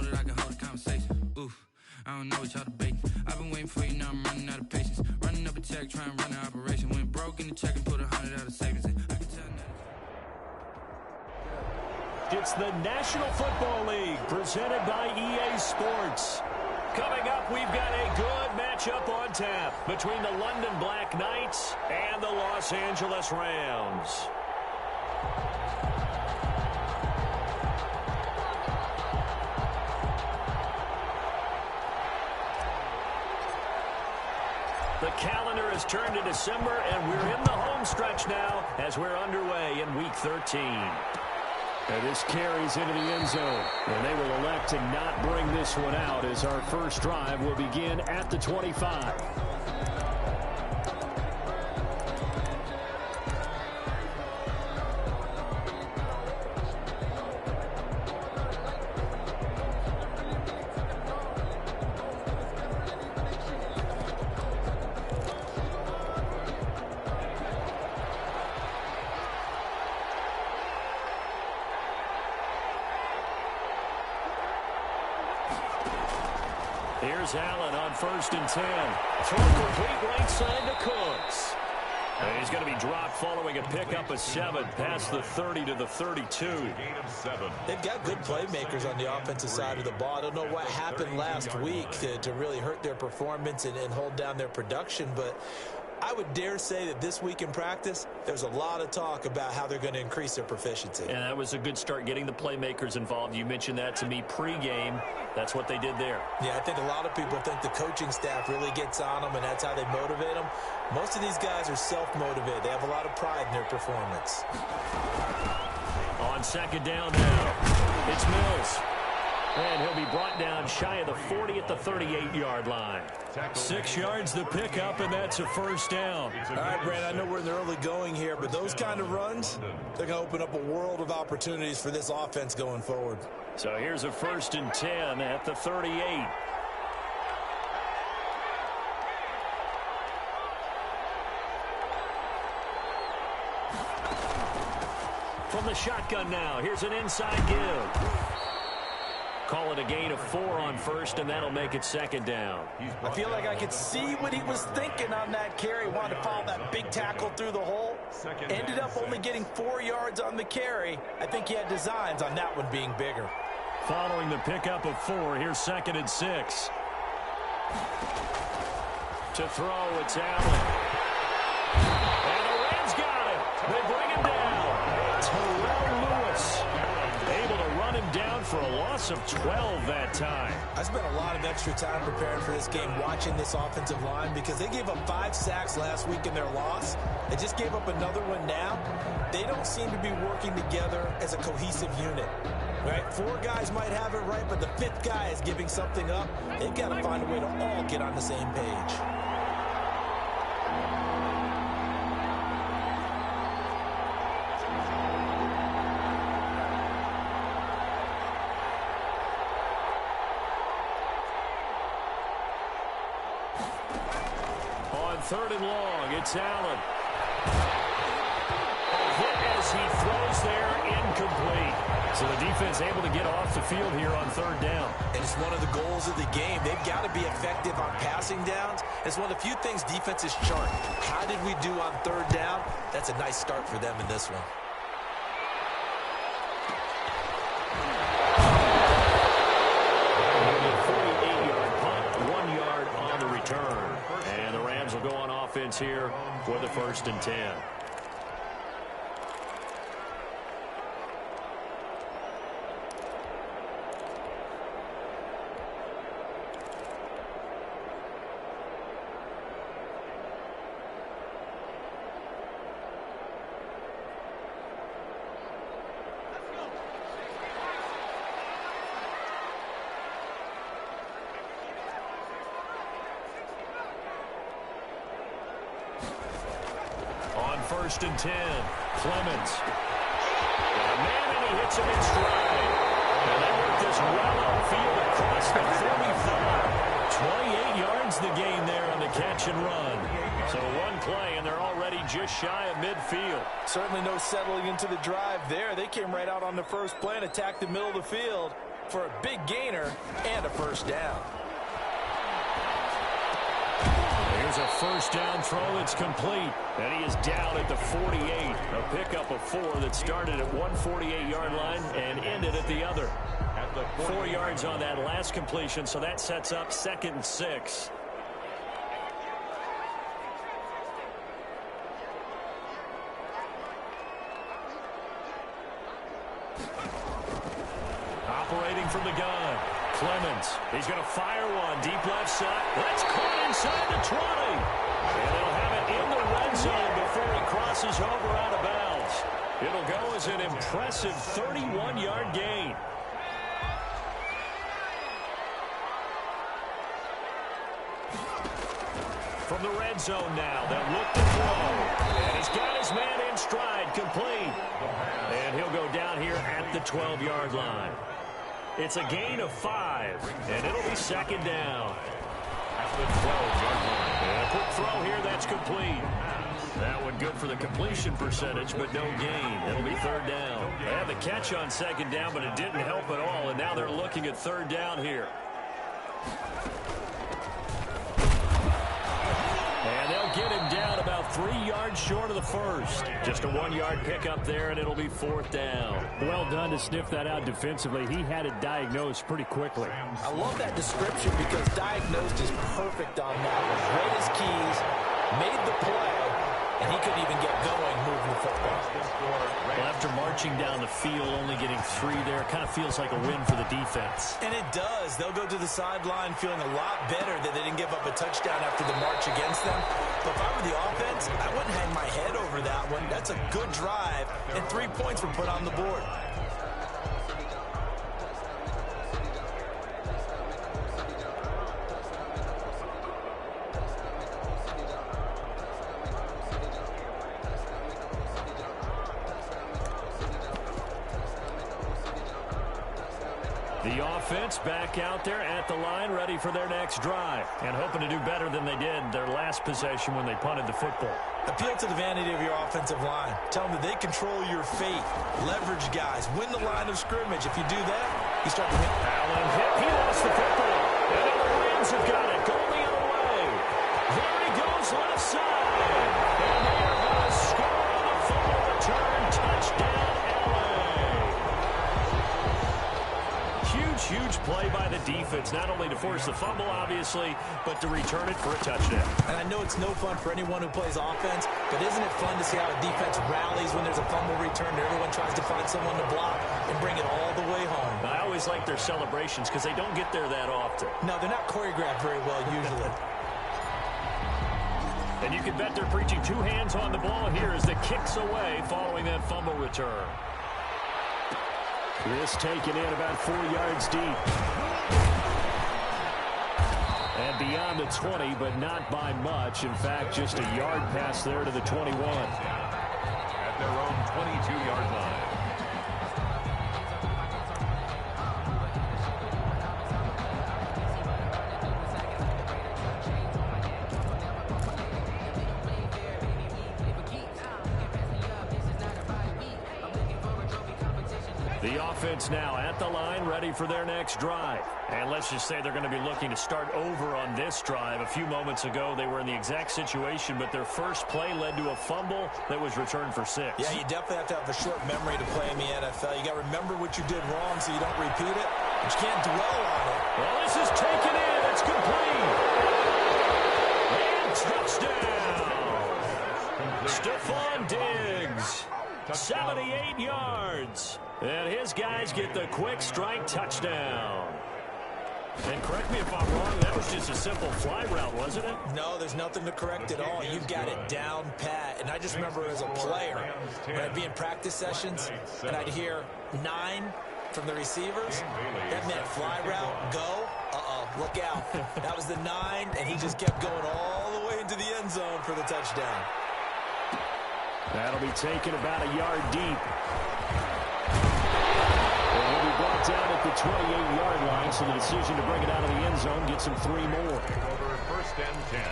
that I can hold a conversation. Ooh, I don't know what y'all debating. I've been waiting for you, now I'm running out of patience. Running up a check, trying to run an operation. Went broke in the check and put 100 out of savings in. I can tell now. It's the National Football League presented by EA Sports. Coming up, we've got a good matchup on tap between the London Black Knights and the Los Angeles Rams. The calendar has turned to December, and we're in the home stretch now as we're underway in Week 13. And this carries into the end zone, and they will elect to not bring this one out as our first drive will begin at the 25. Here's Allen on 1st and 10. Throw complete right side to Cooks. And he's going to be dropped following a pickup of 7 past the 30 to the 32. They've got good playmakers on the offensive side of the ball. I don't know what happened last week to really hurt their performance and hold down their production, but I would dare say that this week in practice, there's a lot of talk about how they're going to increase their proficiency. And that was a good start getting the playmakers involved. You mentioned that to me pregame. That's what they did there. Yeah, I think a lot of people think the coaching staff really gets on them, and that's how they motivate them. Most of these guys are self-motivated. They have a lot of pride in their performance. On 2nd down now, it's Mills. And he'll be brought down shy of the 40 at the 38-yard line. 6 yards the pickup, and that's a 1st down. All right, Brandon, I know we're in the early going here, but those kind of runs, they're going to open up a world of opportunities for this offense going forward. So here's a 1st and 10 at the 38. From the shotgun now, here's an inside give. Call it a gain of 4 on 1st, and that'll make it 2nd down. I feel like I could see what he was thinking on that carry. Wanted to follow that big tackle through the hole. Ended up only getting 4 yards on the carry. I think he had designs on that one being bigger. Following the pickup of 4, here's 2nd and 6. To throw, it's Allen. And the Rams got it. They bring him down. Terrell Lewis able to run him down for a loss of 12 that time. I spent a lot of extra time preparing for this game watching this offensive line because they gave up 5 sacks last week in their loss. They just gave up another one now. They don't seem to be working together as a cohesive unit. Right? 4 guys might have it right, but the 5th guy is giving something up. They've got to find a way to all get on the same page. On 3rd and long, it's Allen. A hit as he throws there, incomplete. So the defense able to get off the field here on 3rd down. And it's one of the goals of the game. They've got to be effective on passing downs. It's one of the few things defenses chart. How did we do on 3rd down? That's a nice start for them in this one. Will go on offense here for the 1st and 10. On 1st and 10, Clemens. Got a man, and he hits him in stride. And they work this well outfield across the 45. 28 yards the gain there on the catch and run. So one play, and they're already just shy of midfield. Certainly no settling into the drive there. They came right out on the first play and attacked the middle of the field. for a big gainer and a first down. Here's a first down throw that's complete. And he is down at the 48. A pickup of 4 that started at 148-yard line and ended at the other. 4 yards on that last completion, so that sets up 2nd and 6. Operating from the gun, Clemens. He's going to fire one deep left side. That's caught inside the 20. And they'll have it in the red zone before he crosses over out of bounds. It'll go as an impressive 31-yard gain. From the red zone now, they'll look to throw. And he's got his man in stride, complete. And he'll go down here at the 12-yard line. It's a gain of 5, and it'll be 2nd down. At the 12-yard line. And a quick throw here, that's complete. That one good for the completion percentage, but no gain. It'll be 3rd down. They had the catch on 2nd down, but it didn't help at all, and now they're looking at 3rd down here. And they'll get him down about 3 yards short of the first. Just a 1-yard pickup there, and it'll be 4th down. Well done to sniff that out defensively. He had it diagnosed pretty quickly. I love that description because diagnosed is perfect on that one. Read his keys, made the play, and he couldn't even get going moving the football. Well, after marching down the field, only getting 3 there, kind of feels like a win for the defense. And it does. They'll go to the sideline feeling a lot better that they didn't give up a touchdown after the march against them. But if I were the offense, I wouldn't hang my head over that one. That's a good drive, and 3 points were put on the board. The offense back out there at the line, ready for their next drive, and hoping to do better than they did their last possession when they punted the football. Appeal to the vanity of your offensive line. Tell them that they control your fate. Leverage guys. Win the line of scrimmage. If you do that, you start to win. Allen hit. He lost the football. And now the Rams have got it. Going the other way. There he goes left side. And they are going to score on the fumble return. Touchdown, LA. Huge play by the defense, not only to force the fumble, obviously, but to return it for a touchdown. And I know it's no fun for anyone who plays offense, but isn't it fun to see how a defense rallies when there's a fumble return and everyone tries to find someone to block and bring it all the way home? I always like their celebrations because they don't get there that often. No, they're not choreographed very well usually. And you can bet they're preaching 2 hands on the ball here as the kick's away following that fumble return. This taken in about 4 yards deep. And beyond the 20, but not by much. In fact, just a yard pass there to the 21. At their own 22-yard line. The offense now at the line, ready for their next drive. And let's just say they're going to be looking to start over on this drive. A few moments ago, they were in the exact situation, but their first play led to a fumble that was returned for 6. Yeah, you definitely have to have a short memory to play in the NFL. You got to remember what you did wrong so you don't repeat it, but you can't dwell on it. Well, this is taken in. It's complete. And touchdown. Stephon Diggs. 78 yards. And his guys get the quick strike touchdown. And correct me if I'm wrong, that was just a simple fly route, wasn't it? No, there's nothing to correct at all. You've got it down pat. And I just remember as a player, when I'd be in practice sessions, and I'd hear 9 from the receivers, that meant fly route, go, look out. That was the 9, and he just kept going all the way into the end zone for the touchdown. That'll be taken about a yard deep. And he'll be brought down at the 28-yard line, so the decision to bring it out of the end zone gets him 3 more. Over 1st and 10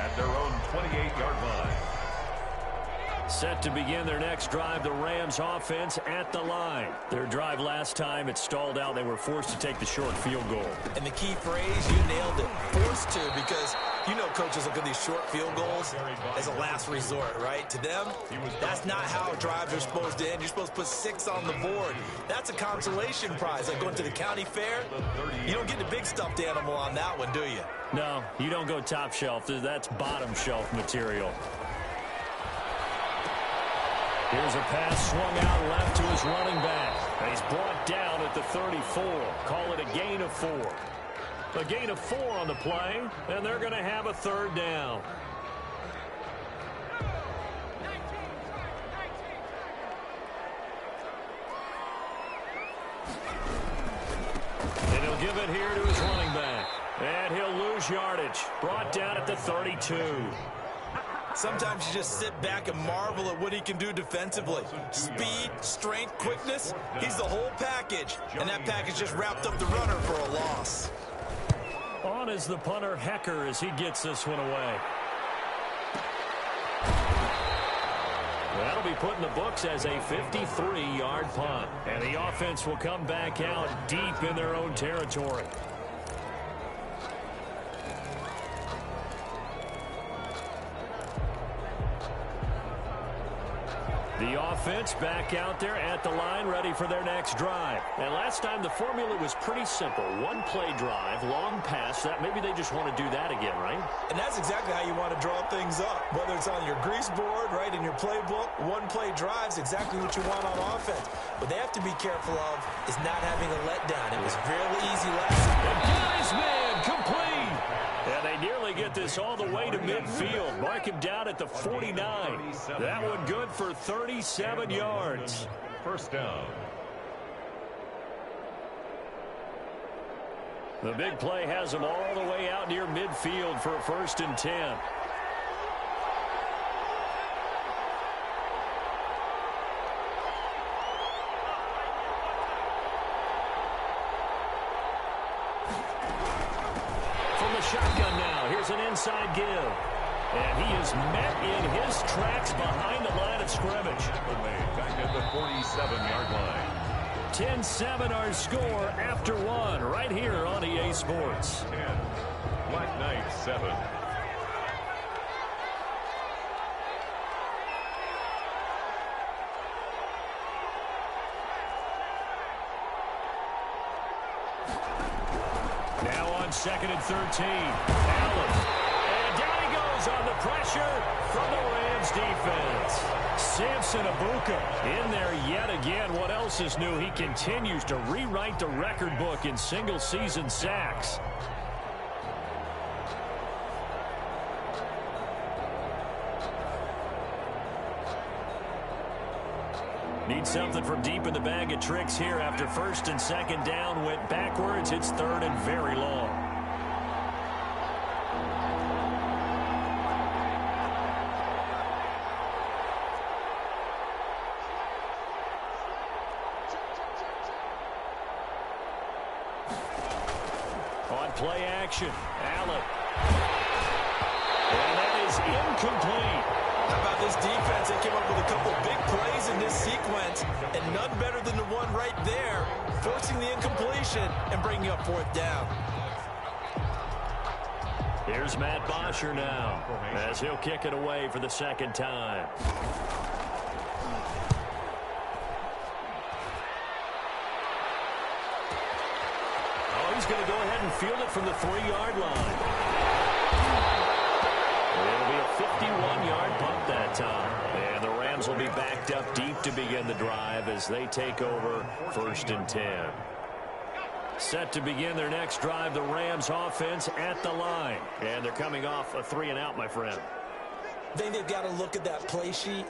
at their own 28-yard line. Set to begin their next drive, the Rams offense at the line. Their drive last time, it stalled out. They were forced to take the short field goal. And the key phrase, you nailed it, forced to, because you know coaches look at these short field goals as a last resort, right? To them, that's not how drives are supposed to end. You're supposed to put 6 on the board. That's a consolation prize, like going to the county fair. You don't get the big stuffed animal on that one, do you? No, you don't go top shelf. That's bottom shelf material. Here's a pass swung out left to his running back. And he's brought down at the 34. Call it a gain of 4. A gain of 4 on the play, and they're going to have a third down. And he'll give it here to his running back. And he'll lose yardage. Brought down at the 32. Sometimes you just sit back and marvel at what he can do defensively. Speed, strength, quickness, he's the whole package. And that package just wrapped up the runner for a loss. On is the punter, Hecker, as he gets this one away. That'll be put in the books as a 53-yard punt. And the offense will come back out deep in their own territory. The offense back out there at the line, ready for their next drive. And last time the formula was pretty simple. One play drive, long pass. That maybe they just want to do that again, right? And that's exactly how you want to draw things up. Whether it's on your grease board, right, in your playbook, one play drive's exactly what you want on offense. What they have to be careful of is not having a letdown. It was really easy last time. Got his man complete. And they nearly get this all the way to midfield. Mark him down at the 49. That one good for 37 yards. First down. The big play has them all the way out near midfield for a 1st and 10. Shotgun now. Here's an inside give. And he is met in his tracks behind the line of scrimmage. Back at the 47-yard line. 10-7 our score after 1 right here on EA Sports. 10. Black Knight 7. Now on 2nd and 13. Allen. And down he goes on the pressure from the Rams defense. Samson Abuka in there yet again. What else is new? He continues to rewrite the record book in single-season sacks. Need something from deep in the bag of tricks here after 1st and 2nd down. Went backwards. It's 3rd and very long. On play action, Allen. And that is incomplete. How about this defense? They came up with a couple big plays in this sequence, and none better than the one right there, forcing the incompletion and bringing up 4th down. Here's Matt Bosher now, as he'll kick it away for the 2nd time. Oh, he's going to go ahead and field it from the 3-yard line. It'll be a 51-yard punt that time. And the Rams will be backed up deep to begin the drive as they take over 1st and 10. Set to begin their next drive, the Rams offense at the line. And they're coming off a 3-and-out, my friend. I think they've got to look at that play sheet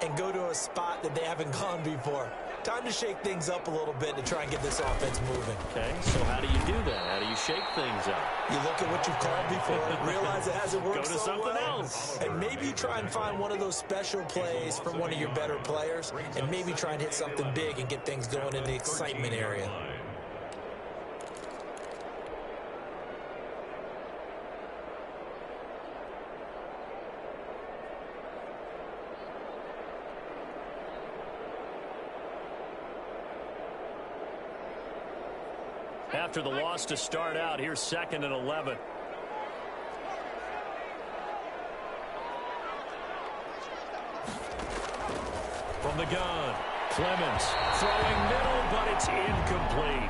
and go to a spot that they haven't gone before. Time to shake things up a little bit to try and get this offense moving. Okay, so how do you do that? How do you shake things up? You look at what you've called before, realize it hasn't worked Go to so something well, else. and maybe try and find one of those special plays from one of your better players, and maybe try and hit something big and get things going in the excitement area. after the loss to start out. Here's 2nd and 11. From the gun, Clemens throwing middle, but it's incomplete.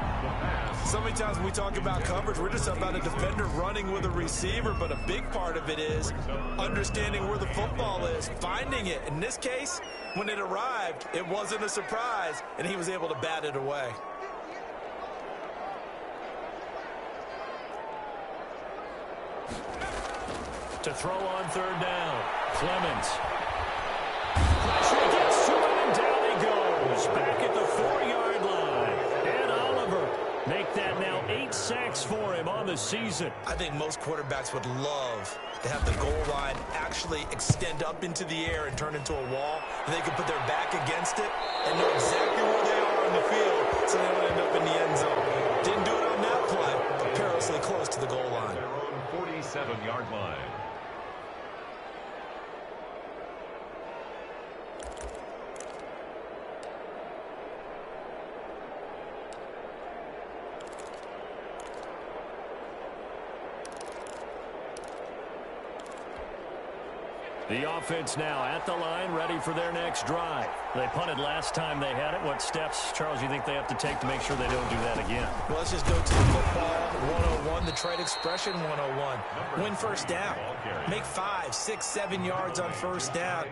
So many times when we talk about coverage, we're just about a defender running with a receiver, but a big part of it is understanding where the football is, finding it. In this case, when it arrived, it wasn't a surprise, and he was able to bat it away. To throw on 3rd down, Clemens. Pressure gets to him, and down he goes. Back at the 4-yard line. And Oliver make that now 8 sacks for him on the season. I think most quarterbacks would love to have the goal line actually extend up into the air and turn into a wall, and they can put their back against it and know exactly where they are on the field so they don't end up in the end zone. Didn't do it on that play, but perilously close to the goal line. Their own 47-yard line. The offense now at the line, ready for their next drive. They punted last time they had it. What steps, Charles, you think they have to take to make sure they don't do that again? Well, let's just go to the football 101, the trade expression 101. Win first down. Make 5, 6, 7 yards on first down.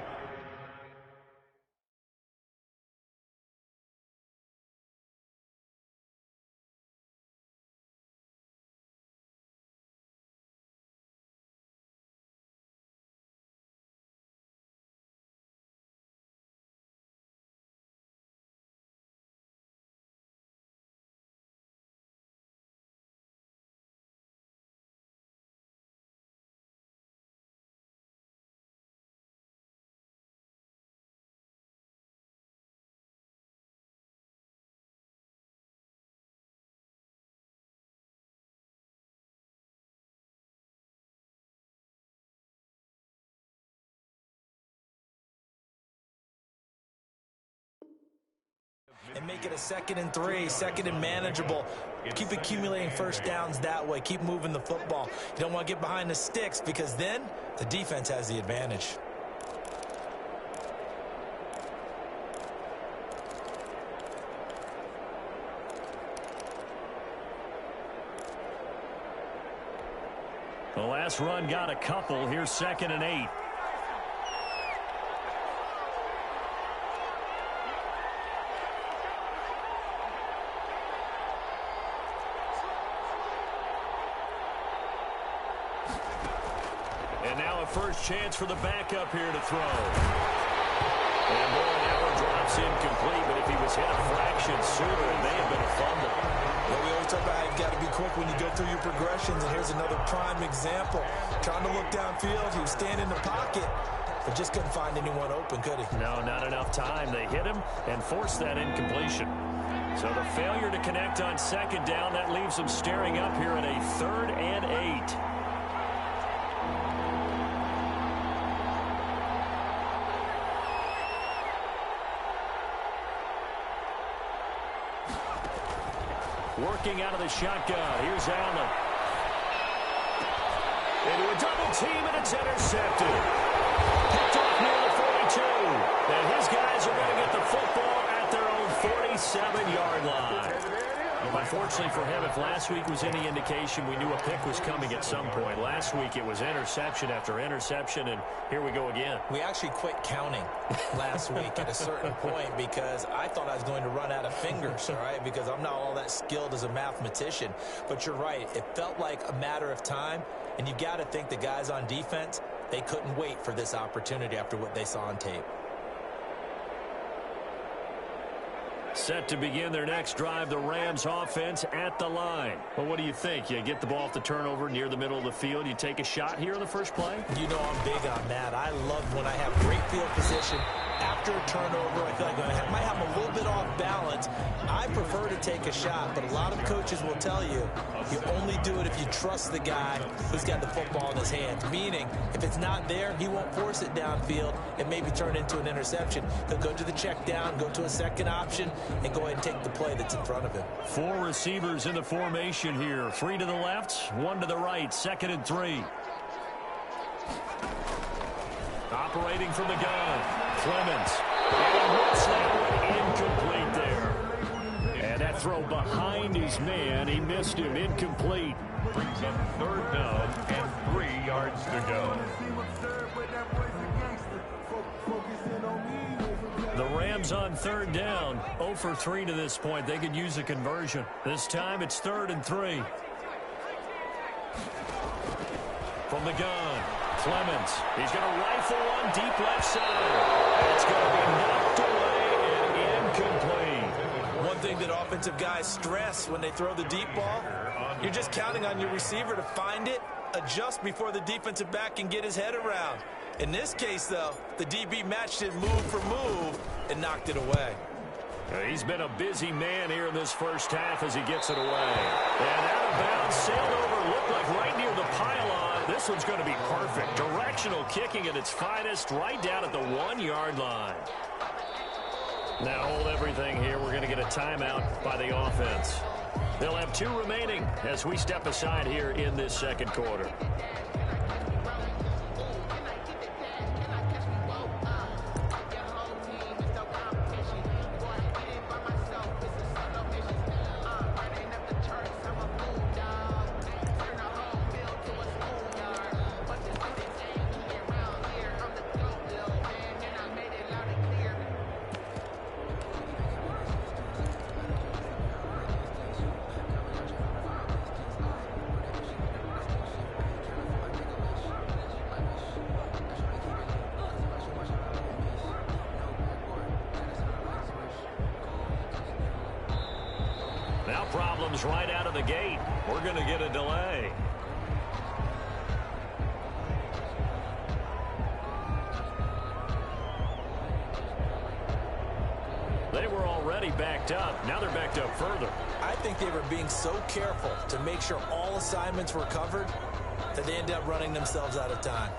And make it a 2nd and 3, 2nd and manageable. Keep accumulating first downs that way. Keep moving the football. You don't want to get behind the sticks because then the defense has the advantage. The last run got a couple. Here's 2nd and 8. And now a first chance for the backup here to throw. And boy, that one drops incomplete, but if he was hit a fraction sooner, it may have been a fumble. Well, we always talk about how you've got to be quick when you go through your progressions, and here's another prime example. Trying to look downfield, he was standing in the pocket, but just couldn't find anyone open, could he? No, not enough time. They hit him and forced that incompletion. So the failure to connect on 2nd down, that leaves them staring up here at a 3rd and 8. Working out of the shotgun. Here's Allen. Into a double team, and it's intercepted. Picked off near the 42. And his guys are going to get the football at their own 47-yard line. Unfortunately for him, if last week was any indication, we knew a pick was coming at some point. Last week it was interception after interception, and here we go again. We actually quit counting last week at a certain point because I thought I was going to run out of fingers, all right, because I'm not all that skilled as a mathematician. But you're right. It felt like a matter of time, and you got to think the guys on defense, they couldn't wait for this opportunity after what they saw on tape. Set to begin their next drive, the Rams offense at the line. Well, what do you think? You get the ball off the turnover near the middle of the field. You take a shot here on the first play? You know I'm big on that. I love when I have great field position after a turnover, I feel like I might have a little bit off balance. I prefer to take a shot, but a lot of coaches will tell you, you only do it if you trust the guy who's got the football in his hands. Meaning, if it's not there, he won't force it downfield and maybe turn it into an interception. He'll go to the check down, go to a second option, and go ahead and take the play that's in front of him. 4 receivers in the formation here. 3 to the left, 1 to the right. 2nd and 3. Operating from the gun, Clemens. And whips that one incomplete there. And that throw behind his man, he missed him, incomplete. Brings up 3rd down and 3 yards to go. The Rams on 3rd down, 0 for 3 to this point. They could use a conversion. This time it's 3rd and 3. From the gun, Clemens. He's going to rifle one deep left side. It's going to be knocked away and incomplete. One thing that offensive guys stress when they throw the deep ball, you're just counting on your receiver to find it, adjust before the defensive back can get his head around. In this case, though, the DB matched it move for move and knocked it away. He's been a busy man here in this first half as he gets it away. And out of bounds, sailed over, looked like right near the pylon. This one's going to be perfect. Directional kicking at its finest, right down at the 1-yard line. Now hold everything here. We're going to get a timeout by the offense. They'll have 2 remaining as we step aside here in this second quarter. Problems right out of the gate. We're going to get a delay. They were already backed up. Now they're backed up further. I think they were being so careful to make sure all assignments were covered that they ended up running themselves out of time.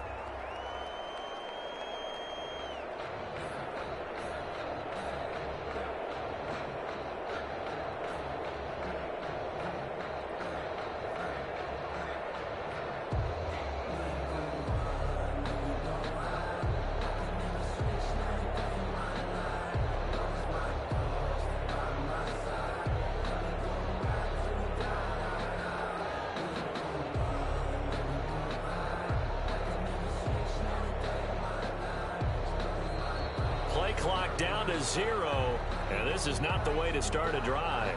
Clock down to 0, and this is not the way to start a drive.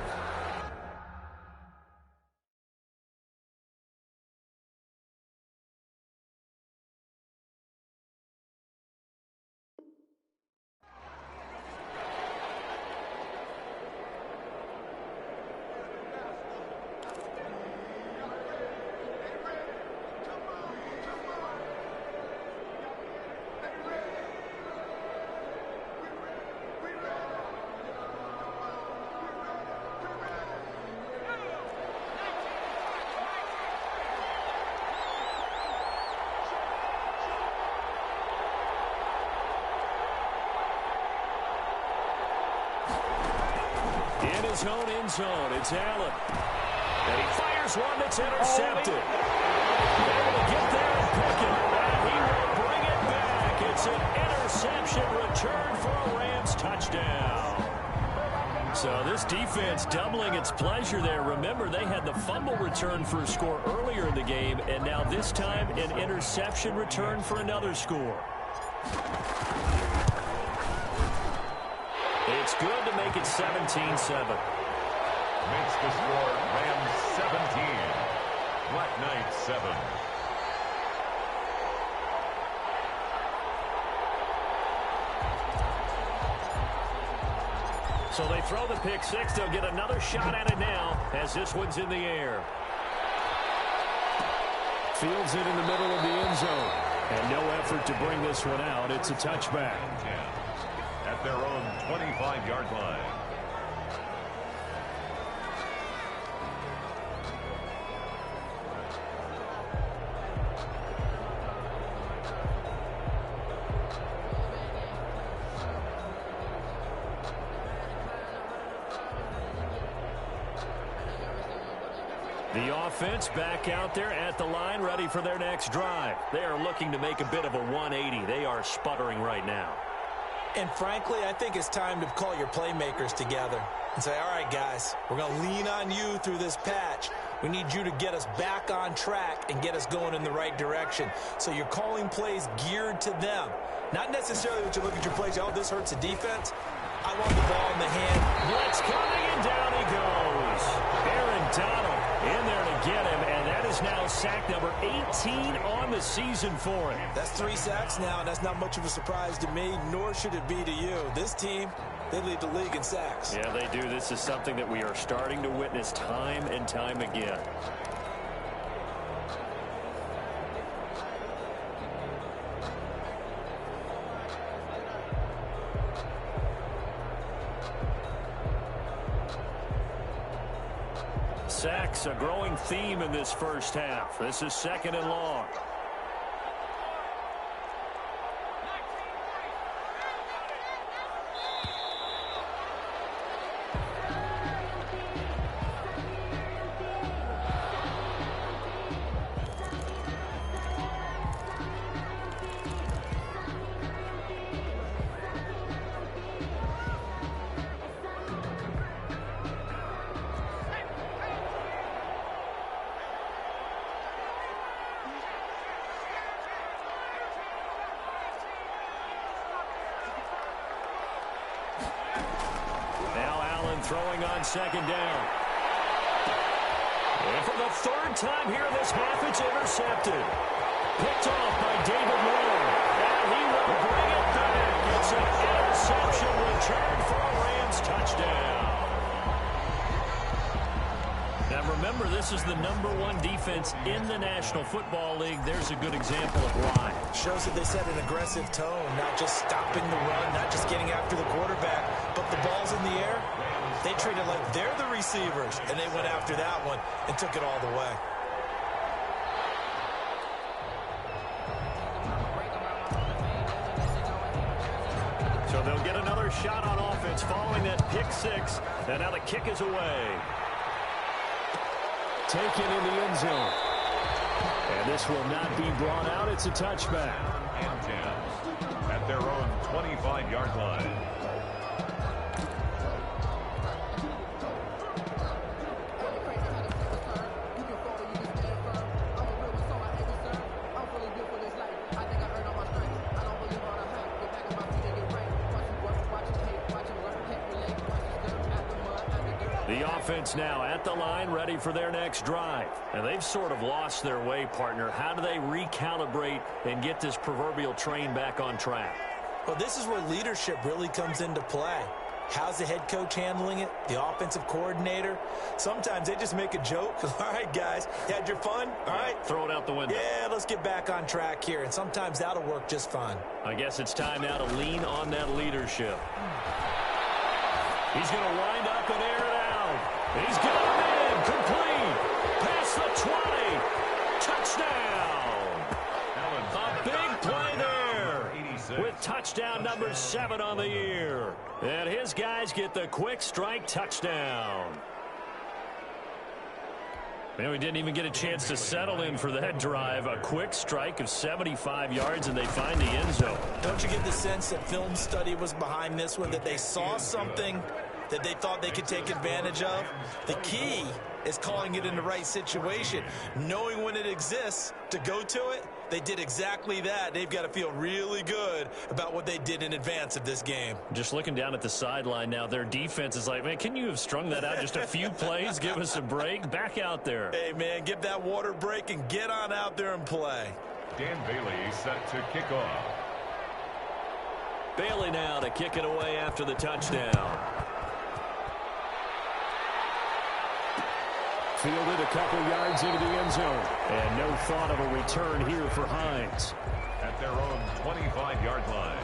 In his own end zone, it's Allen. And he fires one that's intercepted. Able to get there and pick it. And he will bring it back. It's an interception return for a Rams touchdown. So this defense doubling its pleasure there. Remember, they had the fumble return for a score earlier in the game, and now this time an interception return for another score. It's good to make it 17-7. Makes the score Rams 17, Black Knights 7. So they throw the pick six. They'll get another shot at it now as this one's in the air. Fields it in the middle of the end zone. And no effort to bring this one out. It's a touchback. at their own 25-yard line. The offense back out there at the line, ready for their next drive. They are looking to make a bit of a 180. They are sputtering right now. And frankly, I think it's time to call your playmakers together and say, all right, guys, we're going to lean on you through this patch. We need you to get us back on track and get us going in the right direction. So you're calling plays geared to them. Not necessarily that you look at your plays, oh, this hurts the defense. I want the ball in the hand. Blitz coming, and down he goes. Aaron Donald in there to get him, and that is now sack number 18 on the season for him. That's 3 sacks now, and that's not much of a surprise to me, nor should it be to you. This team, they lead the league in sacks. Yeah, they do. This is something that we are starting to witness time and time again. Sacks, a growing theme in this first half. This is 2nd and long. Throwing on 2nd down. And for the 3rd time here in this half, it's intercepted. Picked off by David Moore. And he will bring it back. It's an interception return for a Rams touchdown. Now remember, this is the #1 defense in the National Football League. There's a good example of why. Shows that they set an aggressive tone, not just stopping the run, not just getting after the quarterback, but the ball's in the air. They treat it like they're the receivers, and they went after that one and took it all the way. So they'll get another shot on offense following that pick 6, and now the kick is away. Taken in the end zone. And this will not be brought out. It's a touchback. And 10 at their own 25-yard line. The offense now at the line, ready for their next drive. And they've sort of lost their way, partner. How do they recalibrate and get this proverbial train back on track? Well, this is where leadership really comes into play. How's the head coach handling it? The offensive coordinator? Sometimes they just make a joke. All right, guys, you had your fun? All right. Throw it out the window. Yeah, let's get back on track here. And sometimes that'll work just fine. I guess it's time now to lean on that leadership. He's going to wind up and air it out. He's got him in. Complete. Past the 20. Touchdown. A big play there with touchdown number 7 on the year. And his guys get the quick strike touchdown. Man, we didn't even get a chance to settle in for that drive. A quick strike of 75 yards, and they find the end zone. Don't you get the sense that film study was behind this one, that they saw something that they thought they could take advantage of? The key is calling it in the right situation, knowing when it exists to go to it. They did exactly that. They've got to feel really good about what they did in advance of this game. Just looking down at the sideline now, their defense is like, man, can you have strung that out just a few plays? Give us a break. Back out there. Hey, man, give that water break and get on out there and play. Dan Bailey set to kick off. Bailey now to kick it away after the touchdown. Fielded a couple yards into the end zone. And no thought of a return here for Hines. At their own 25-yard line.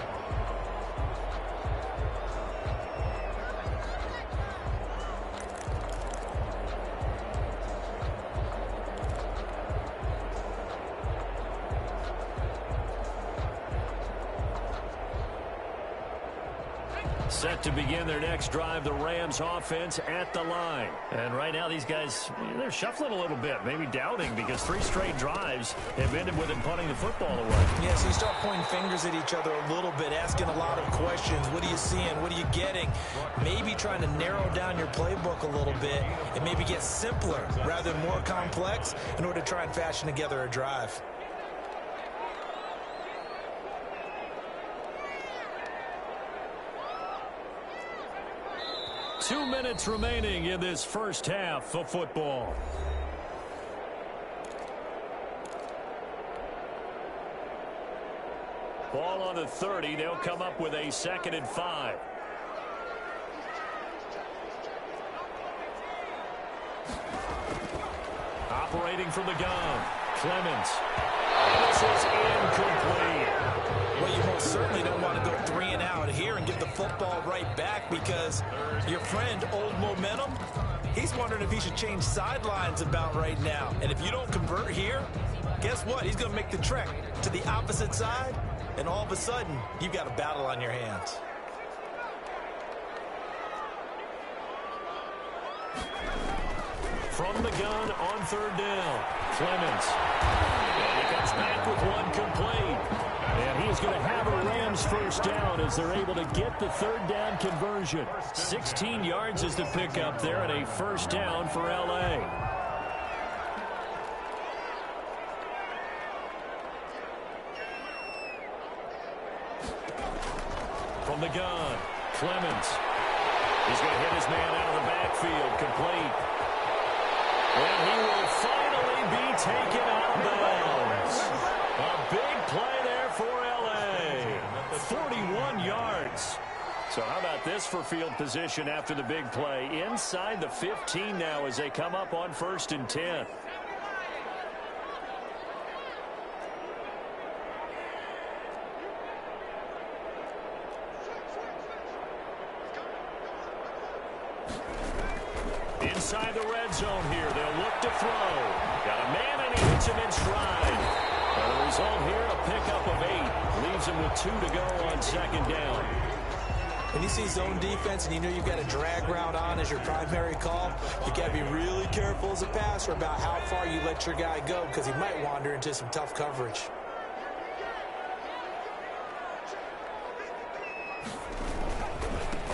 Set to begin their next drive, the Rams offense at the line. And right now these guys, they're shuffling a little bit, maybe doubting, because 3 straight drives have ended with them punting the football away. Yeah, so you start pointing fingers at each other a little bit, asking a lot of questions. What are you seeing? What are you getting? Maybe trying to narrow down your playbook a little bit and maybe get simpler rather than more complex in order to try and fashion together a drive. Two minutes remaining in this first half of football. Ball on the 30. They'll come up with a 2nd and 5. Operating from the gun, Clemens. This is incomplete. Well, you most certainly don't want to go 3 and out here and give the football right back, because your friend, Old Momentum, he's wondering if he should change sidelines about right now. And if you don't convert here, guess what? He's going to make the trek to the opposite side, and all of a sudden, you've got a battle on your hands. From the gun on 3rd down, Clemens. And he comes back with one complete. And he's going to have a Rams first down as they're able to get the 3rd down conversion. 16 yards is the pickup there, and a first down for L.A. From the gun, Clemens. He's going to hit his man out of the backfield, complete. And he will finally be taken out of bounds. A big play there for L.A. 41 yards. So how about this for field position after the big play? Inside the 15 now as they come up on 1st and 10. Inside the red zone here. They'll look to throw. Got a man, and he hits him in stride. And the result here, a pickup of 8. Leaves him with 2 to go on 2nd down. When you see zone defense and you know you've got a drag route on as your primary call, you got to be really careful as a passer about how far you let your guy go, because he might wander into some tough coverage.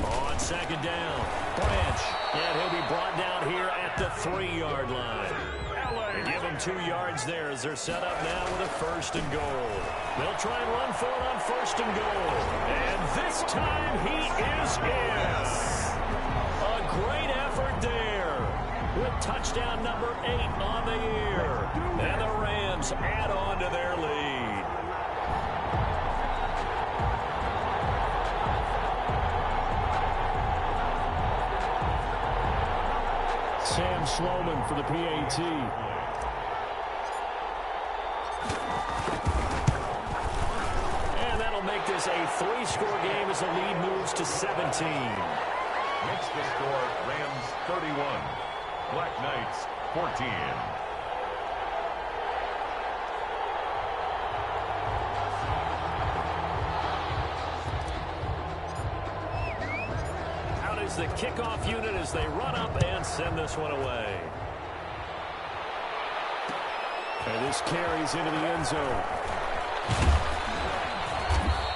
On 2nd down, Branch. And he'll be brought down here at the 3-yard line. They give him 2 yards there as they're set up now with a 1st and goal. They'll try and run for it on 1st and goal. And this time he is in. A great effort there with touchdown number 8 on the year. And the Rams add on to their lead. Sam Sloman for the PAT. And that'll make this a 3-score game as the lead moves to 17. Makes the score Rams 31, Black Knights 14. The kickoff unit as they run up and send this one away. And this carries into the end zone.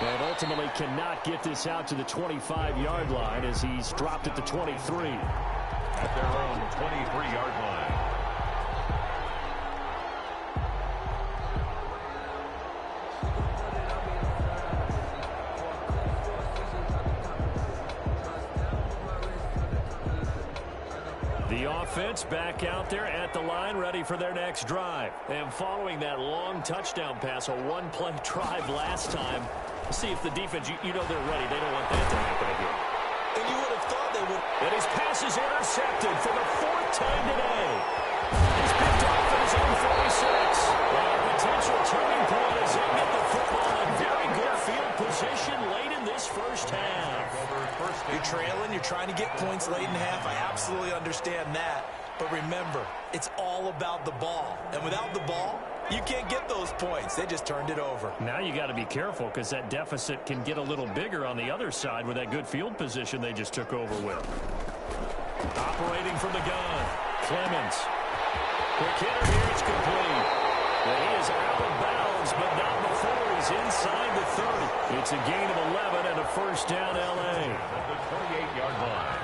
And ultimately cannot get this out to the 25-yard line as he's dropped at the 23. At their own 23-yard line. Offense back out there at the line, ready for their next drive. And following that long touchdown pass, a one-play drive last time, see if the defense, you know they're ready. They don't want that to happen again. And you would have thought they would. And his pass is intercepted for the 4th time today. He's picked off at his own 46. Well, a potential turning point as they get the football in very good field position late in this first half. You're trailing, you're trying to get points late in half. I absolutely understand that. But remember, it's all about the ball. And without the ball, You can't get those points. They just turned it over. Now you got to be careful because that deficit can get a little bigger on the other side with that good field position they just took over with. Operating from the gun, Clemens. Quick hitter here, it's complete. And he is out of bounds, but not before he's inside the 30. It's a gain of 11 and a first down, L.A. At the 28-yard line.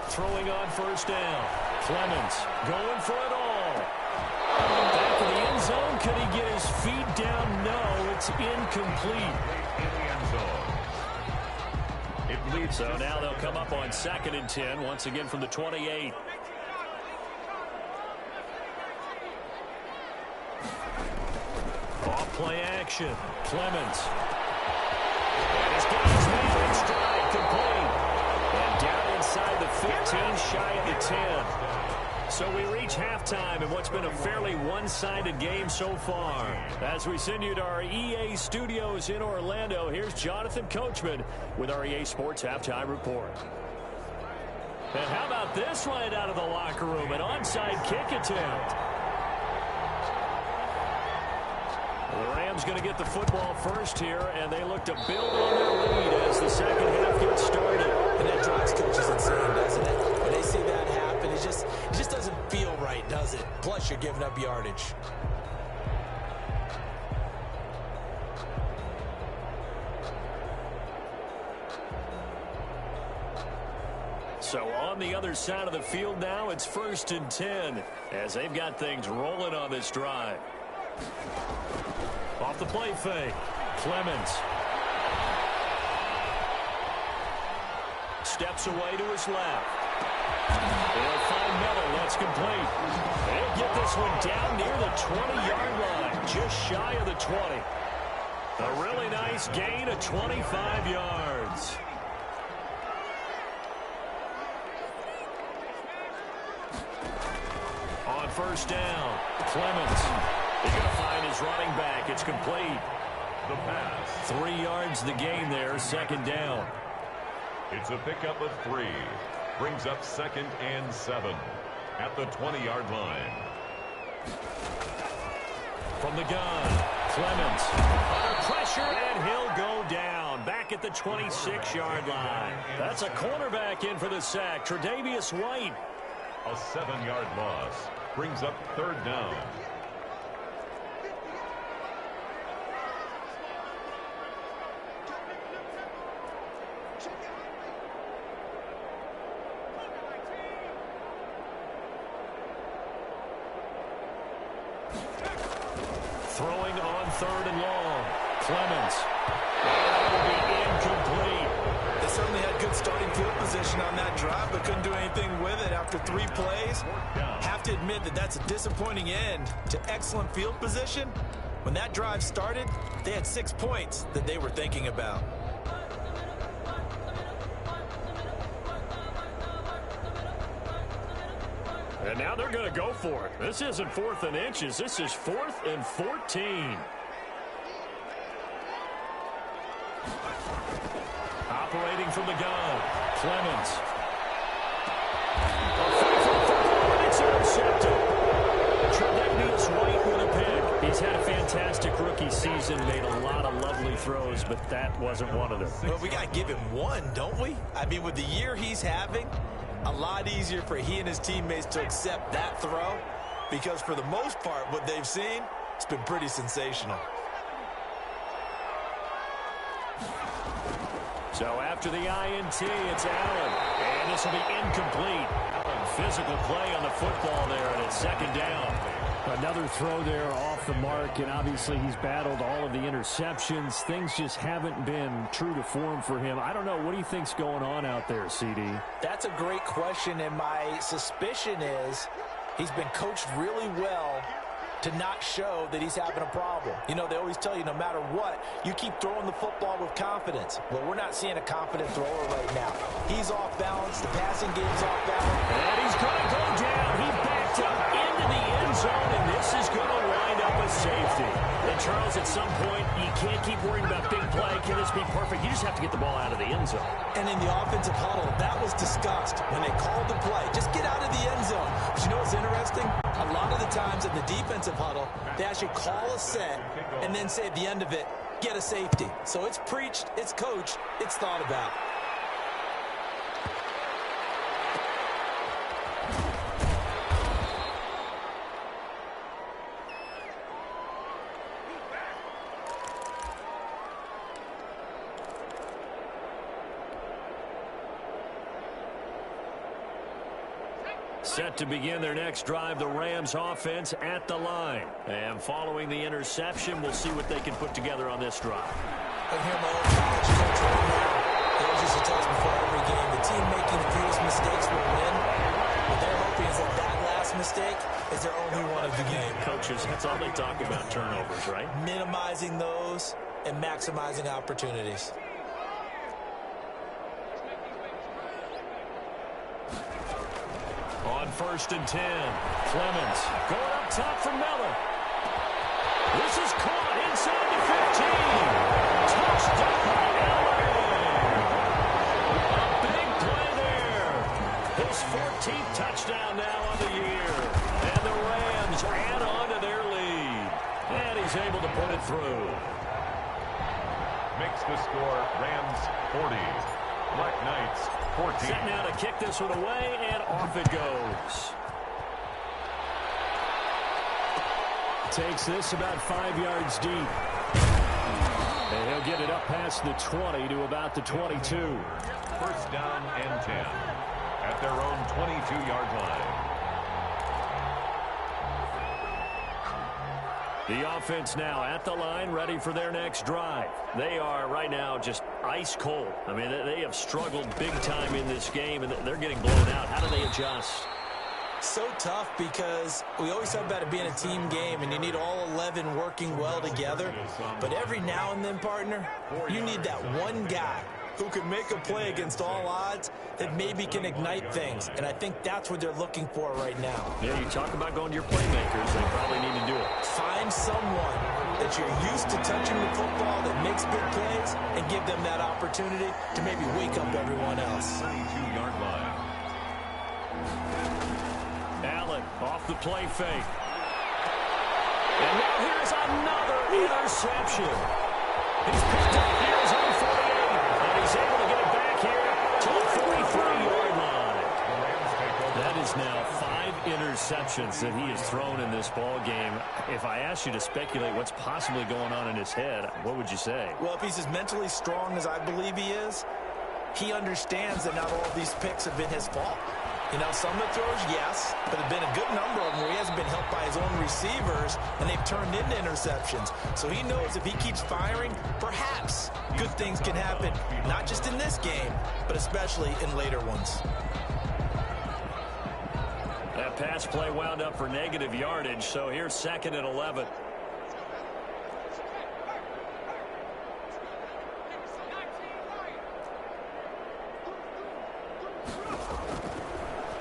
Throwing on first down. Clemens going for it all. Back in the end zone. Could he get his feet down? No, it's incomplete. In the end zone. It leads So now they'll come up on 2nd and 10, once again from the 28. Off play action. Clemens. And he's got his man in stride, complete. And down inside the 15, shy of the 10. So we reach halftime in what's been a fairly one-sided game so far. As we send you to our EA studios in Orlando, here's Jonathan Coachman with our EA Sports Halftime Report. And how about this right out of the locker room? An onside kick attempt. The Rams going to get the football first here, and they look to build on their lead as the second half gets started. And that drives coaches insane, doesn't it? When they see that happen, it just doesn't feel right, does it? Plus, you're giving up yardage. So on the other side of the field now, it's 1st and 10 as they've got things rolling on this drive. Off the play fake, Clemens. Steps away to his left. They'll find Miller. That's complete. They'll get this one down near the 20-yard line, just shy of the 20. A really nice gain of 25 yards. On first down, Clemens. He's going to find his running back. It's complete. the pass. 3 yards the gain there, 2nd down. It's a pickup of 3. Brings up 2nd and 7 at the 20-yard line. From the gun, Clemens under pressure, and he'll go down back at the 26-yard line. That's a cornerback in for the sack, Tre'Davious White. A 7-yard loss brings up 3rd down. Throwing on 3rd and long. Clemens. That will be incomplete. They certainly had good starting field position on that drive, but couldn't do anything with it after 3 plays. Have to admit that that's a disappointing end to excellent field position. When that drive started, they had 6 points that they were thinking about. And now they're going to go for it. This isn't 4th and inches. This is 4th and 14. Operating from the gun, Clemens. It's intercepted. Tre'Davious White with a pick. He's had a fantastic rookie season, made a lot of lovely throws, but that wasn't one of them. Well, we got to give him one, don't we? I mean, with the year he's having, a lot easier for he and his teammates to accept that throw, because for the most part, what they've seen, it's been pretty sensational. So after the INT, it's Allen, and this will be incomplete. Physical play on the football there, and it's 2nd down. Another throw there off the mark, and obviously he's battled all of the interceptions. Things just haven't been true to form for him. I don't know. What do you think's going on out there, CD? That's a great question, and my suspicion is he's been coached really well to not show that he's having a problem. You know, they always tell you no matter what, you keep throwing the football with confidence. Well, we're not seeing a confident thrower right now. He's off balance. The passing game's off balance. And he's going to go down. He backed up into the end zone, and this is going to wind up a safety. And, Charles, at some point, you can't keep worrying about big play. Can this be perfect? You just have to get the ball out of the end zone. And in the offensive huddle, that was discussed when they called the play. Just get out of the end zone. But you know what's interesting? A lot of the times in the defensive huddle, they actually call a set and then say at the end of it, get a safety. So it's preached, it's coached, it's thought about. Set to begin their next drive, the Rams offense at the line. And following the interception, we'll see what they can put together on this drive. I hear my old college coach right now. He always used to tell us before every game, the team making the fewest mistakes will win. What they're hoping is that last mistake is their only one of the game. Coaches, that's all they talk about, turnovers, right? Minimizing those and maximizing opportunities. On 1st and 10, Clemens going up top for Miller. This is caught inside the 15. Touchdown, LA. A big play there. His 14th touchdown now on the year. And the Rams add on to their lead. And he's able to put it through. Makes the score Rams 40. Black Knights 14. Set now to kick this one away, and off it goes. Takes this about 5 yards deep. And he'll get it up past the 20 to about the 22. First down and 10 at their own 22-yard line. The offense now at the line, ready for their next drive. They are right now just ice cold. I mean, they have struggled big time in this game, and they're getting blown out. How do they adjust? So tough because we always talk about it being a team game, and you need all 11 working well together. But every now and then, partner, you need that one guy who can make a play against all odds that maybe can ignite things. And I think that's what they're looking for right now. Yeah, you talk about going to your playmakers. They probably need to do it. Find someone that you're used to touching the football that makes big plays and give them that opportunity to maybe wake up everyone else. 32-yard line. Allen off the play fake. And now here's another interception. He's picked up here his own 48. And he's able to get it back here to the 43-yard line. That is now 5 interceptions that he has thrown in this ball game. If I asked you to speculate what's possibly going on in his head, what would you say? Well, if he's as mentally strong as I believe he is, he understands that not all of these picks have been his fault. You know, some of the throws, yes, but there have been a good number of them where he hasn't been helped by his own receivers, and they've turned into interceptions. So he knows if he keeps firing, perhaps good things can happen, not just in this game, but especially in later ones. That pass play wound up for negative yardage, so here's 2nd and 11.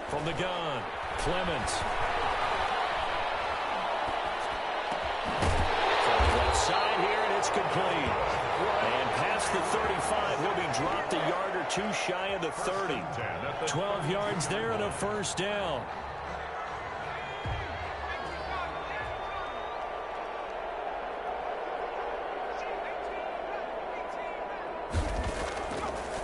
From the gun, Clemens. From the left side here, and it's complete. And past the 35, will be dropped a yard or two shy of the 30. 12 yards there and a first down.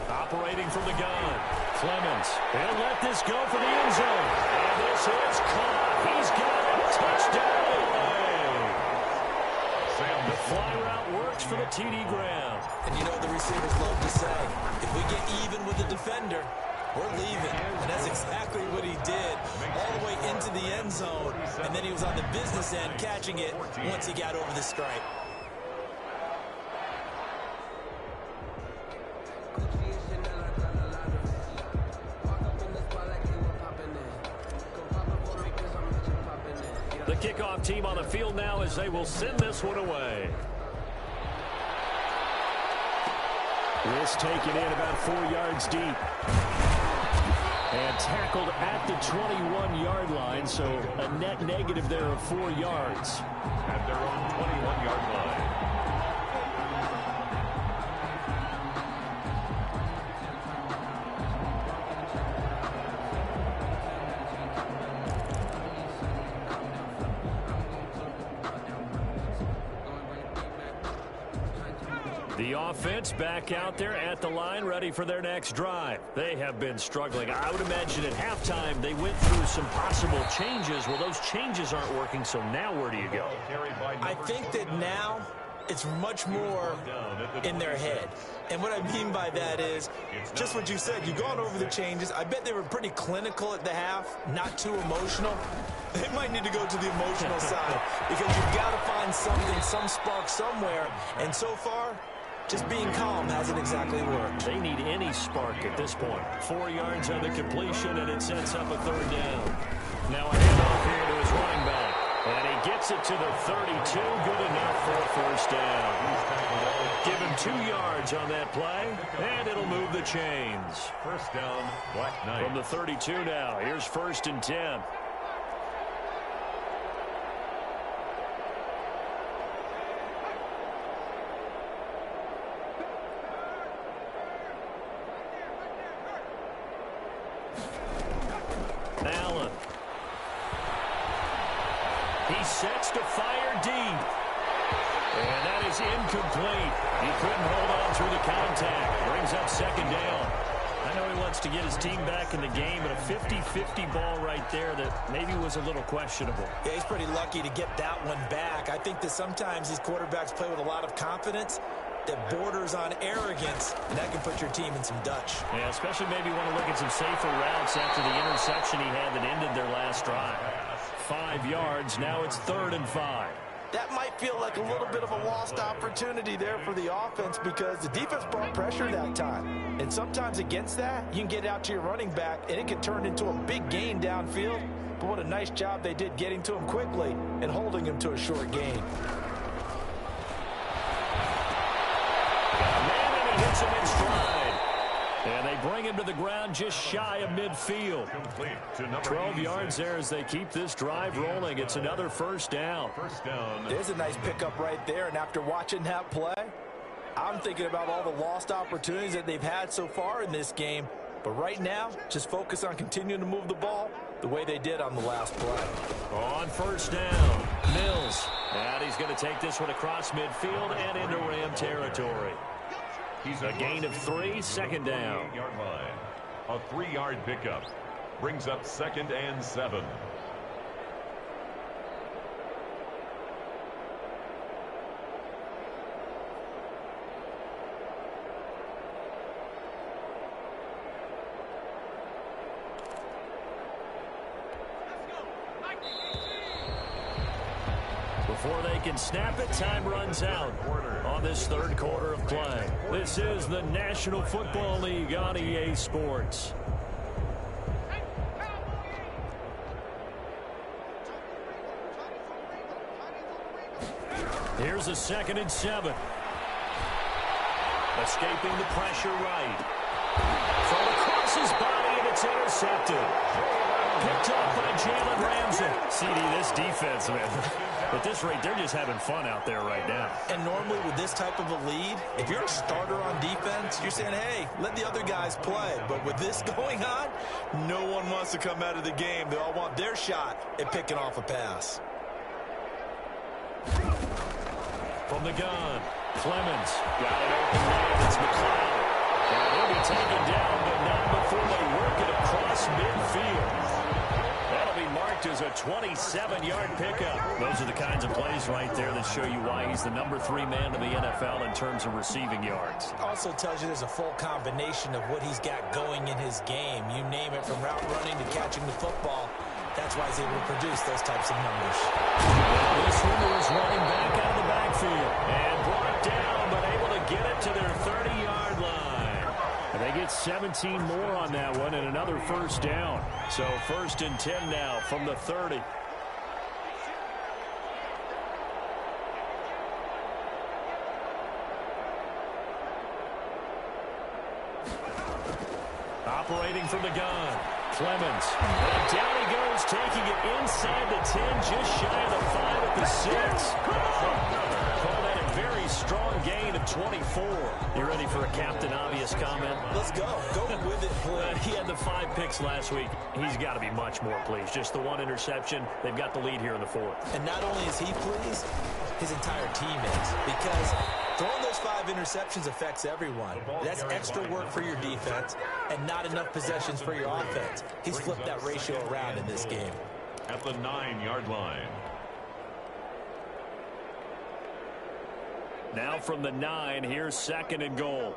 Operating from the gun, Clemens. He'll let this go for the end zone. And this is caught. He's got a touchdown away. The fly route works for the TD Graham. And you know the receivers love to say, if we get even with the defender, we're leaving. And that's exactly what he did, all the way into the end zone. And then he was on the business end catching it once he got over the stripe. The kickoff team on the field now as they will send this one away. This taken in about 4 yards deep. And tackled at the 21-yard line, so a net negative there of 4 yards. At their own 21-yard line. The offense back out there at the line, ready for their next drive. They have been struggling. I would imagine at halftime they went through some possible changes. Well, those changes aren't working, so now where do you go? I think that now it's much more in their head. And what I mean by that is just what you said. You've gone over the changes. I bet they were pretty clinical at the half, not too emotional. They might need to go to the emotional side because you've got to find something, some spark somewhere. And so far, just being calm hasn't exactly worked. They need any spark at this point. 4 yards on the completion, and it sets up a third down. Now a handoff here to his running back. And he gets it to the 32. Good enough for a first down. Give him 2 yards on that play, and it'll move the chains. First down, Black Knight. From the 32 now, here's 1st and 10. Allen. He sets to fire deep. And that is incomplete. He couldn't hold on through the contact. Brings up 2nd down. I know he wants to get his team back in the game, but a 50-50 ball right there that maybe was a little questionable. Yeah, he's pretty lucky to get that one back. I think that sometimes these quarterbacks play with a lot of confidence that borders on arrogance, and that can put your team in some Dutch. Yeah, especially maybe want to look at some safer routes after the interception he had that ended their last drive. 5 yards, now it's 3rd and 5. That might feel like a little bit of a lost opportunity there for the offense because the defense brought pressure that time. And sometimes against that, you can get out to your running back, and it can turn into a big gain downfield. But what a nice job they did getting to him quickly and holding him to a short gain. And he hits him in stride. And they bring him to the ground just shy of midfield. 12 yards there as they keep this drive rolling. It's another first down. There's a nice pickup right there, and after watching that play, I'm thinking about all the lost opportunities that they've had so far in this game. But right now, just focus on continuing to move the ball the way they did on the last play. On first down, Mills. And he's going to take this one across midfield and into Ram territory. A gain of 3, 2nd down. A 3-yard pickup brings up 2nd and 7. Before they can snap it, time runs out on this 3rd quarter of play. This is the National Football League on EA Sports. Here's a 2nd and 7. Escaping the pressure right. Thrown across his body, and it's intercepted. Picked up by Jalen Ramsey. CD, this defense, man. At this rate, they're just having fun out there right now. And normally with this type of a lead, if you're a starter on defense, you're saying, hey, let the other guys play. But with this going on, no one wants to come out of the game. They all want their shot at picking off a pass. From the gun, Clemens got it open man. It's McLeod. And he'll be taken down, but not before they work it across midfield. That'll be marked as a 27-yard pickup. Those are the kinds of plays right there that show you why he's the number 3 man in the NFL in terms of receiving yards. Also tells you there's a full combination of what he's got going in his game. You name it, from route running to catching the football. That's why he's able to produce those types of numbers. Well, this one was running back out of the backfield and brought down, but able to get it to their 30-yard line. And they get 17 more on that one and another first down. So 1st and 10 now from the 30. Operating from the gun, Clemens. And down he goes, taking it inside the 10, just shy of the 5 at the 6. Call that a very strong gain of 24. You ready for a Captain Obvious comment? Let's go. Go with it, please. He had the 5 picks last week. He's got to be much more pleased. Just the 1 interception. They've got the lead here in the 4th. And not only is he pleased, his entire team is. Because Throwing those 5 interceptions affects everyone. That's extra work for your defense and not enough possessions for your offense. He's flipped that ratio around in this game. At the 9-yard line. Now from the 9, here's 2nd and goal.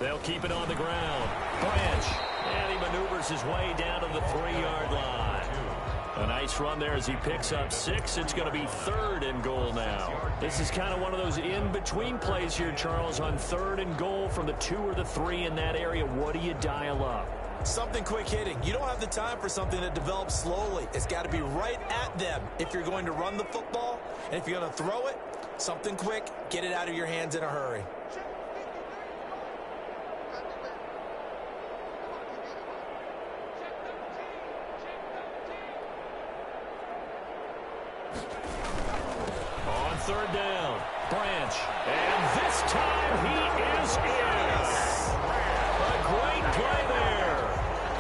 They'll keep it on the ground. Branch. And he maneuvers his way down to the 3-yard line. A nice run there as he picks up 6. It's going to be 3rd and goal now. This is kind of one of those in-between plays here, Charles, on 3rd and goal from the 2 or the 3 in that area. What do you dial up? Something quick hitting. You don't have the time for something that develops slowly. It's got to be right at them if you're going to run the football. And if you're going to throw it, something quick, get it out of your hands in a hurry. On 3rd down, Branch. And this time he is in. A great play there.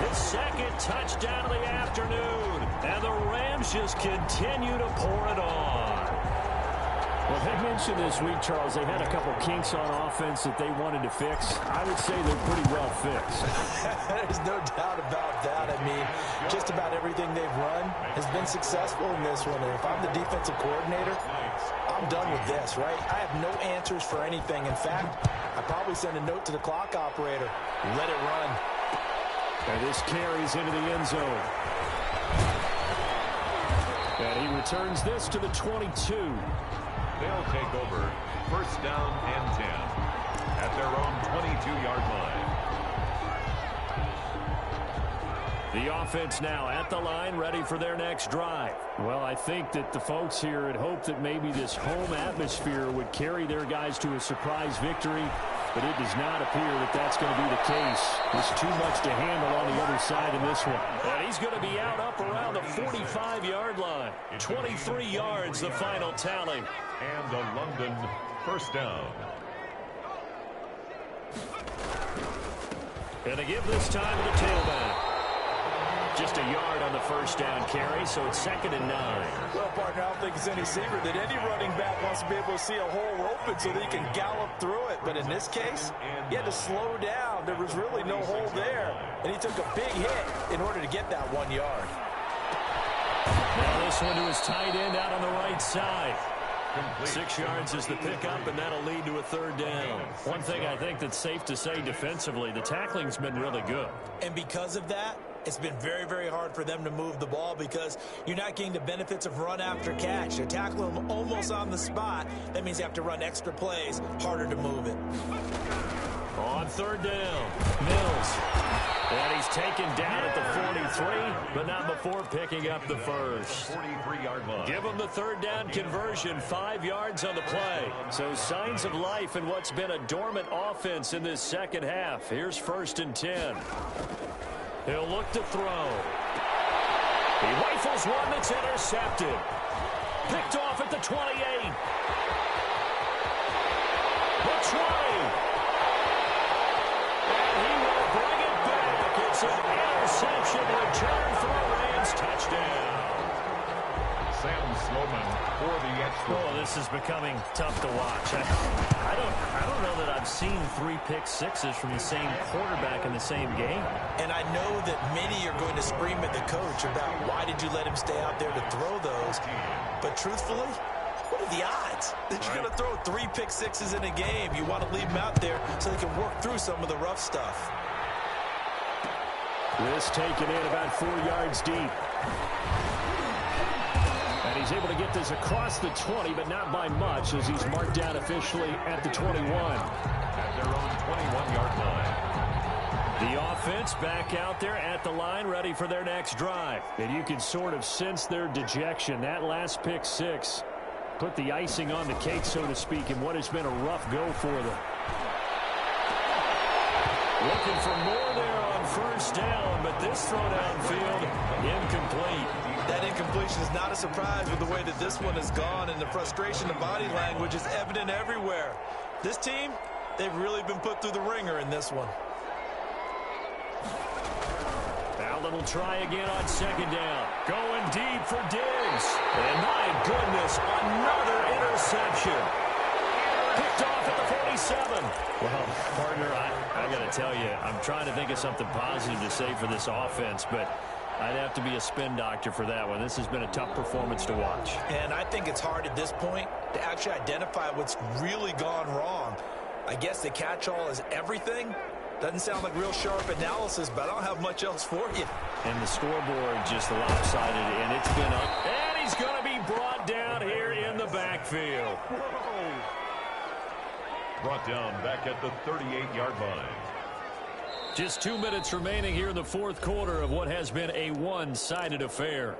His 2nd touchdown of the afternoon. And the Rams just continue to pour it on. Well, they mentioned this week, Charles, they had a couple kinks on offense that they wanted to fix. I would say they're pretty well fixed. There's no doubt about that. I mean, just about everything they've run has been successful in this one. And if I'm the defensive coordinator, I'm done with this, right? I have no answers for anything. In fact, I probably send a note to the clock operator. Let it run. And this carries into the end zone. And he returns this to the 22. They'll take over 1st down and 10 at their own 22-yard line. The offense now at the line, ready for their next drive. Well, I think that the folks here had hoped that maybe this home atmosphere would carry their guys to a surprise victory, but it does not appear that that's going to be the case. There's too much to handle on the other side in this one. And he's going to be out up around the 45-yard line. 23 yards, the final tally. And a London 1st down. And they give this time to the tailback. Just a yard on the 1st down carry, so it's 2nd and 9. Well, partner, I don't think it's any secret that any running back wants to be able to see a hole open so that he can gallop through it. But in this case, he had to slow down. There was really no hole there, and he took a big hit in order to get that 1 yard. Now this one to his tight end out on the right side. 6 yards is the pickup, and that'll lead to a 3rd down. One thing I think that's safe to say defensively, the tackling's been really good. And because of that, it's been very, very hard for them to move the ball because you're not getting the benefits of run after catch. They're tackling them almost on the spot. That means you have to run extra plays, harder to move it. On 3rd down, Mills. And he's taken down at the 43, but not before picking up the 1st. 43-yard line. Give him the 3rd down conversion, 5 yards on the play. So signs of life in what's been a dormant offense in this 2nd half. Here's 1st and 10. He'll look to throw. He rifles one that's intercepted. Picked off at the 28. The 20. And he will bring it back. It's an interception return for a Rams touchdown. Sam Sloman for the extra. Oh, this is becoming tough to watch. I don't know that I've seen 3 pick sixes from the same quarterback in the same game. And I know that many are going to scream at the coach about why did you let him stay out there to throw those. But truthfully, what are the odds that you're going to throw 3 pick sixes in a game? You want to leave them out there so they can work through some of the rough stuff. This taken in about 4 yards deep. And he's able to get this across the 20, but not by much as he's marked down officially at the 21. At their own 21-yard line. The offense back out there at the line, ready for their next drive. And you can sort of sense their dejection. That last pick 6 put the icing on the cake, so to speak, in what has been a rough go for them. Looking for more there on 1st down, but this throw downfield incomplete. That incompletion is not a surprise with the way that this one has gone, and the frustration of body language is evident everywhere. This team, they've really been put through the ringer in this one. Now will try again on second down. Going deep for Diggs. And my goodness, another interception. Picked off at the 47. Well, partner, I got to tell you, I'm trying to think of something positive to say for this offense, but I'd have to be a spin doctor for that one. This has been a tough performance to watch. And I think it's hard at this point to actually identify what's really gone wrong. I guess the catch-all is everything. Doesn't sound like real sharp analysis, but I don't have much else for you. And the scoreboard just lopsided, and it's been up. And he's going to be brought down here in the backfield. Brought down back at the 38-yard line. Just 2 minutes remaining here in the fourth quarter of what has been a one-sided affair.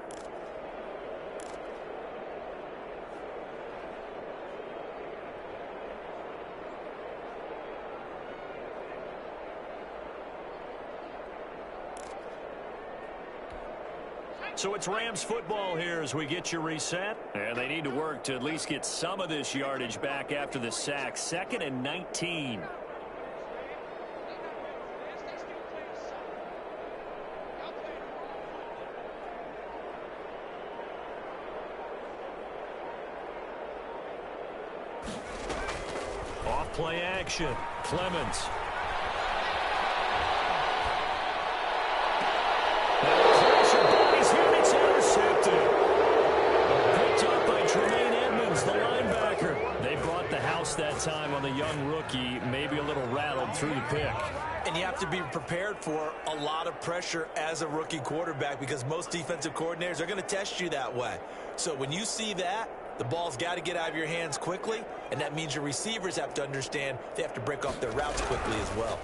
So it's Rams football here as we get you reset. And they need to work to at least get some of this yardage back after the sack. 2nd and 19. Off play action. Clemens. That time on the young rookie, maybe a little rattled through the pick. And you have to be prepared for a lot of pressure as a rookie quarterback because most defensive coordinators are going to test you that way. So when you see that, the ball's got to get out of your hands quickly, and that means your receivers have to understand they have to break off their routes quickly as well.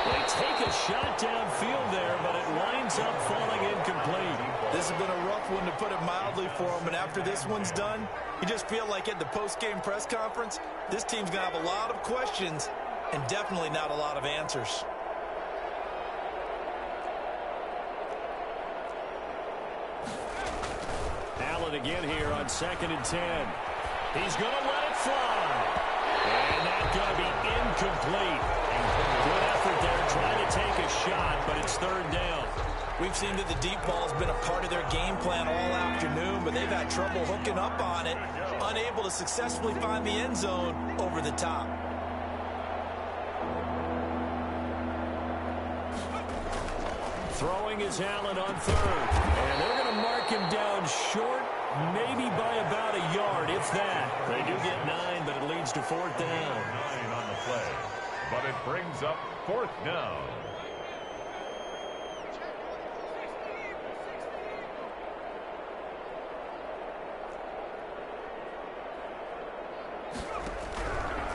They take a shot downfield there, but it winds up falling incomplete. This has been a rough one, to put it mildly, for him. And after this one's done, you just feel like at the post-game press conference, this team's going to have a lot of questions and definitely not a lot of answers. Allen again here on 2nd and 10. He's going to let it fly. And that's going to be incomplete. Good effort there trying to take a shot, but it's 3rd down. We've seen that the deep ball has been a part of their game plan all afternoon, but they've had trouble hooking up on it, unable to successfully find the end zone over the top. Throwing is Allen on 3rd. And they're going to mark him down short, maybe by about a yard, if that. They do get 9, but it leads to 4th down. 9 on the play, but it brings up 4th down.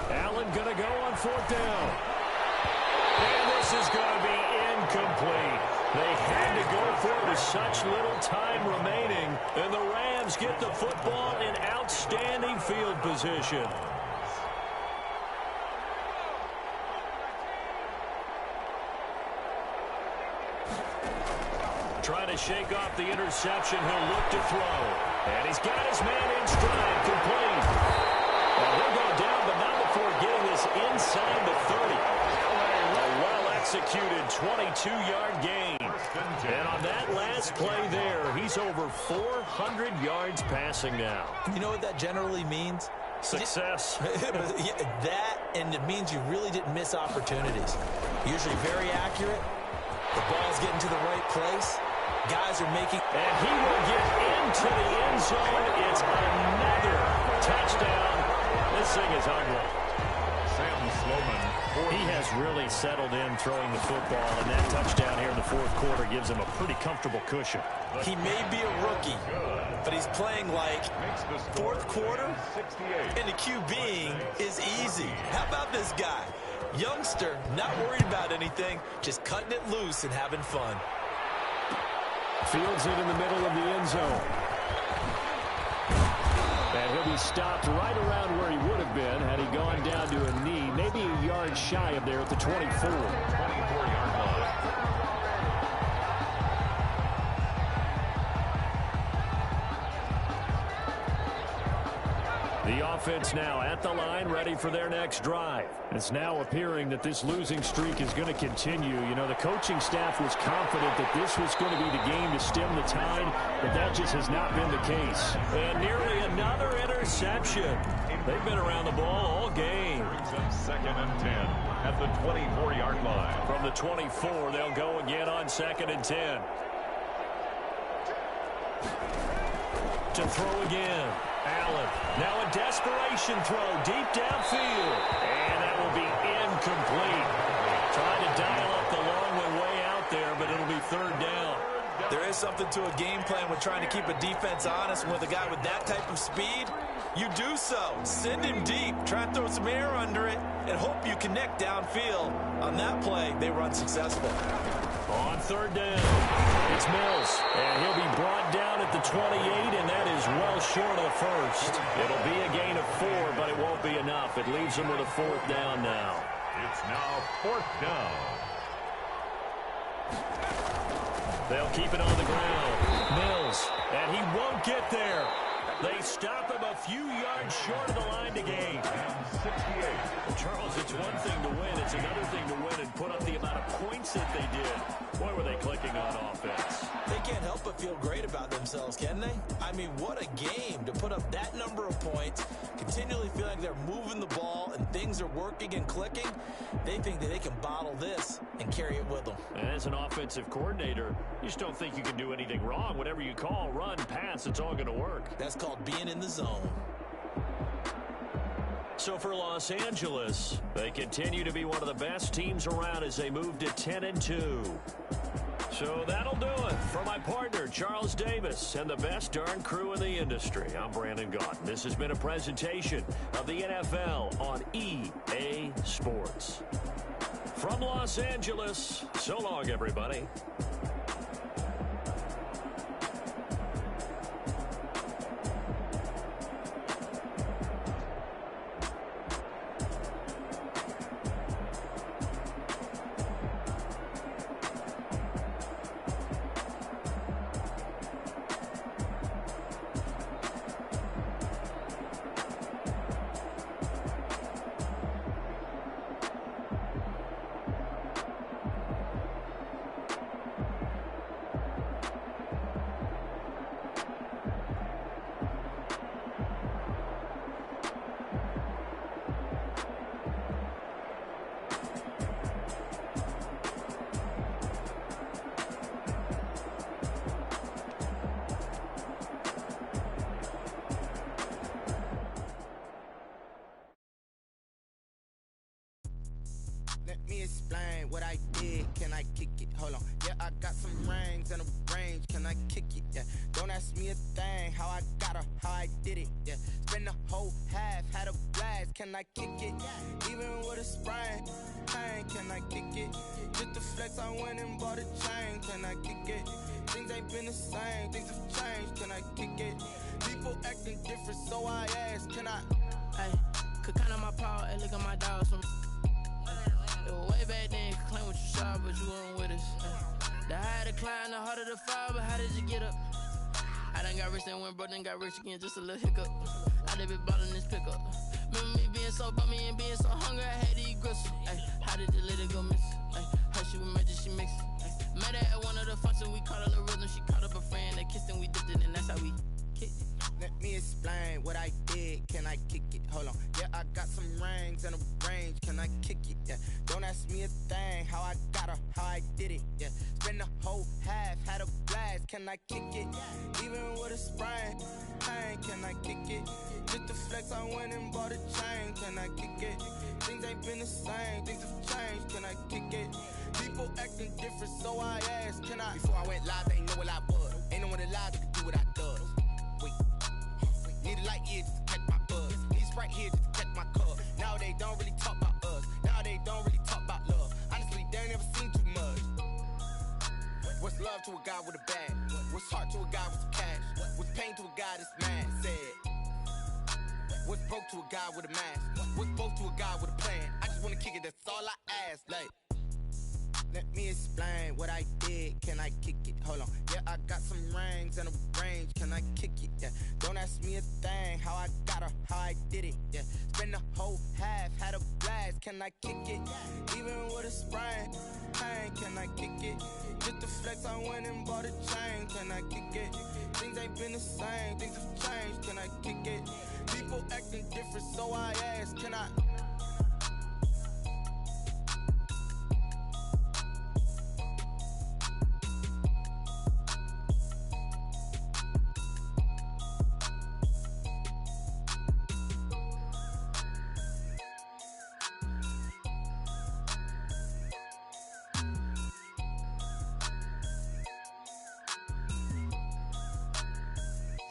Allen going to go on 4th down. And this is going to be incomplete. They had to go for it with such little time remaining. And the Rams get the football in outstanding field position. Trying to shake off the interception. He'll look to throw. And he's got his man in stride. Complete. Well, he'll go down, but not before getting this inside the 30. A well-executed 22-yard gain. And on that last play there, he's over 400 yards passing now. You know what that generally means? Success. That, and it means you really didn't miss opportunities. Usually very accurate. The ball's getting to the right place. Guys are making... And he will get into the end zone. It's another touchdown. This thing is ugly. Sam Sloman. He has really settled in throwing the football, and that touchdown here in the fourth quarter gives him a pretty comfortable cushion. He may be a rookie, but he's playing like fourth quarter, and the QBing is easy. How about this guy? Youngster, not worried about anything, just cutting it loose and having fun. Fields it in the middle of the end zone. And he'll be stopped right around where he would have been had he gone down to a knee, maybe a yard shy of there at the 24. 24-yard line. The offense now at the line, ready for their next drive. It's now appearing that this losing streak is going to continue. You know, the coaching staff was confident that this was going to be the game to stem the tide, but that just has not been the case. And nearly another interception. They've been around the ball all game. Brings up 2nd and 10 at the 24-yard line. From the 24, they'll go again on 2nd and 10. To throw again. Allen, now a desperation throw deep downfield. And that will be incomplete. Trying to dial up the long way out there, but it'll be 3rd down. There is something to a game plan with trying to keep a defense honest. With a guy with that type of speed, you do so. Send him deep. Try and throw some air under it and hope you connect downfield. On that play, they were unsuccessful. On 3rd down, it's Mills. And he'll be brought down at the 28, and that is well short of the first. It'll be a gain of 4, but it won't be enough. It leaves them with a 4th down now. It's now 4th down. They'll keep it on the ground. Mills, and he won't get there. They stop him a few yards short of the line to gain. 68. Charles, it's one thing to win. It's another thing to win and put up the amount of points that they did. Boy, were they clicking on offense. They can't help but feel great about themselves, can they? I mean, what a game to put up that number of points, continually feel like they're moving the ball and things are working and clicking. They think that they can bottle this and carry it with them. And as an offensive coordinator, you just don't think you can do anything wrong. Whatever you call, run, pass, it's all going to work. That's called being in the zone. So for Los Angeles, they continue to be one of the best teams around as they move to 10-2. So that'll do it. For my partner, Charles Davis, and the best darn crew in the industry, I'm Brandon Gaudin. This has been a presentation of the NFL on EA Sports. From Los Angeles, so long, everybody. Let me explain what I did. Can I kick it? Hold on. Yeah, I got some rings and a range. Can I kick it? Yeah. Don't ask me a thing. How I got her, how I did it. Yeah. Spend the whole half, had a blast. Can I kick it? Even with a sprain. Pain, can I kick it? Just the flex, I went and bought a chain. Can I kick it? Things ain't been the same. Things have changed. Can I kick it? People acting different, so I ask. Can I? Hey, could count on my power and look at my dogs from. Way back then, you could claim what you saw, but you weren't with us. The higher the climb, the harder the fall, but how did you get up? I done got rich and went broke, then got rich again, just a little hiccup. I done been ballin' this pickup. Remember me being so bummy and being so hungry, I had to eat gristle. Ay, how did the lady go miss? Ay, her she was magic, she mixed. Met her at one of the functions, we caught her the rhythm, she caught up a friend, they kissed and we dipped it, and that's how we kicked it. Let me explain what I did. Can I kick it? Hold on. Yeah, I got some rings and a range. Can I kick it? Yeah. Don't ask me a thing. How I got her, how I did it. Yeah. Spend the whole half, had a blast. Can I kick it? Even with a sprain. Pain, can I kick it? Just the flex, I went and bought a chain. Can I kick it? Things ain't been the same. Things have changed. Can I kick it? People acting different, so I asked. Can I? Before I went live, they ain't know what I was. Ain't no one alive that could do what I does. Wait. Need a light here just to catch my buzz. Need a Sprite here just to catch my cup. Now they don't really talk about us. Now they don't really talk about love. Honestly, they ain't never seen too much. What's love to a guy with a bag? What's heart to a guy with some cash? What's pain to a guy that's mad? Said. What's broke to a guy with a mask? What's both to a guy with a plan? I just wanna kick it, that's all I ask. Like, Let me explain what I did. Can I kick it? Hold on. Yeah, I got some rings and a range. Can I kick it? Yeah. Don't ask me a thing. How I got her, how I did it. Yeah. Spend the whole half, had a blast. Can I kick it? Even with a sprain, pain. Can I kick it? Just to flex, I went and bought a chain. Can I kick it? Things ain't been the same. Things have changed. Can I kick it? People acting different, so I ask. Can I?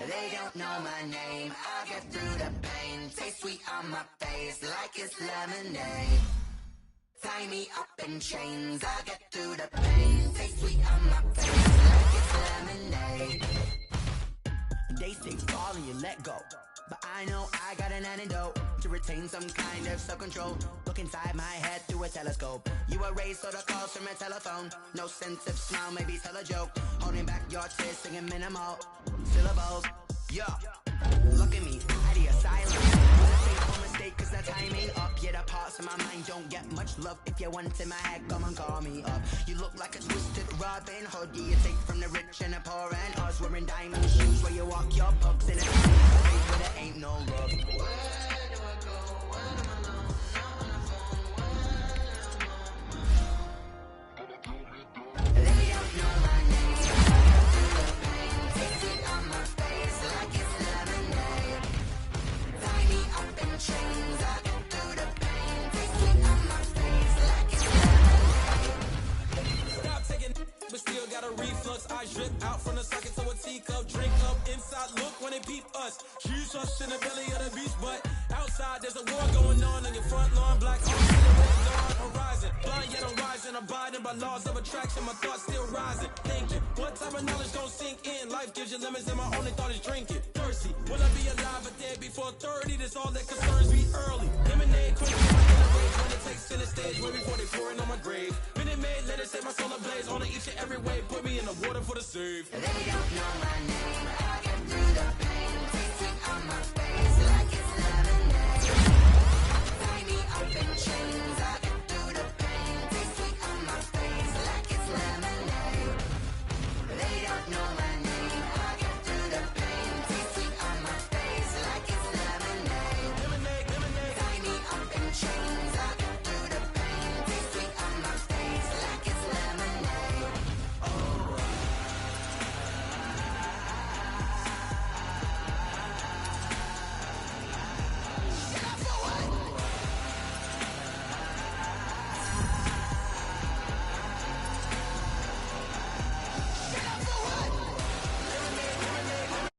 They don't know my name, I get through the pain. Taste sweet on my face like it's lemonade. Tie me up in chains, I get through the pain. Taste sweet on my face like it's lemonade. They say fall and you let go, but I know I got an antidote to retain some kind of self-control. Look inside my head through a telescope. You erase all the calls from a telephone. No sense of smile, maybe tell a joke. Holding back your tears, singing minimal syllables. Yeah, look at me, at the asylum. Was a fateful mistake cause the timing up. Yeah, the parts of my mind don't get much love. If you want in my head, come and call me up. You look like a twisted Robin Hood. You take from the rich and the poor and us. Wearing diamond shoes where you walk your pugs in a place where there ain't no love. Where do I go? When I'm alone, not on the phone. When I'm they don't know my name. Chains, I get through the pain. Taste sweet on my face like it's lemonade. Stop taking, but still got a reflux. I drip out from the socket to a teacup. Drink up inside, look when they peep us. Shoes us in the belly of the beach, but outside there's a war going on your front lawn. Black arms in the red dawn horizon. Blind yet I'm rising, abiding by laws of attraction. My thoughts still rising. Thinking, what type of knowledge gon' sink in? Life gives you lemons and my only thought is drinking. Thirsty, will I be alive or dead before 30? That's all that concerns me early. Lemonade, quick, in the rage when it takes center stage. Way before they pouring on my grave. Minute Maid, let it set my soul ablaze. On each and every way, put me in the water for the save. They don't know my name, I get through the pain. Taste sweet on my face like it's lemonade. Tie me up in chains, I